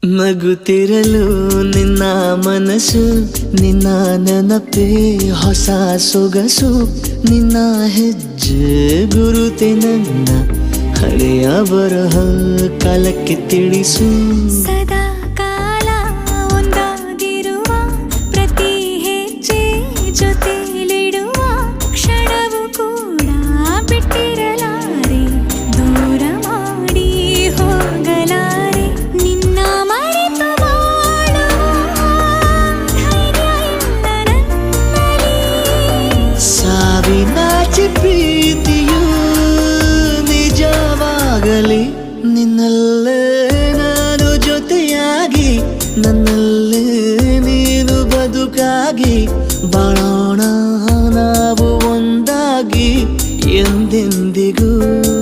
ನಗುತ್ತಿರಲು ನಿನ್ನ ಮನಸ್ಸು, ನಿನ್ನ ನೆನಪೇ ಹೊಸ ಸೊಗಸು, ನಿನ್ನ ಹೆಜ್ಜೆ ಗುರುತೆ ನನ್ನ ಹಳೆಯ ಬರಹ ಕಾಲಕ್ಕೆ ತಿಳಿಸು. ಸದಾ ಕಾಲ ಒಂದಾಗಿರುವ ಪ್ರತಿ ಹೆಜ್ಜೆ ಜೊತೆಲಿಡುವ ಕ್ಷಣವು ಕೂಡ ಬಿಟ್ಟಿರಲಾರೆ, ದೂರ ಮಾಡಿ ಹೋಗಲಾರೆ. ನಿನ್ನ ಮರೆತು ಬಾಳುವ ಧೈರ್ಯ ಇಲ್ಲ ನನ್ನಲ್ಲಿ. ಸಾವಿನಾಚೆ ಪ್ರೀತಿಯು ನಿಜವಾಗಲಿ ನಿನ್ನೆಲ್ಲ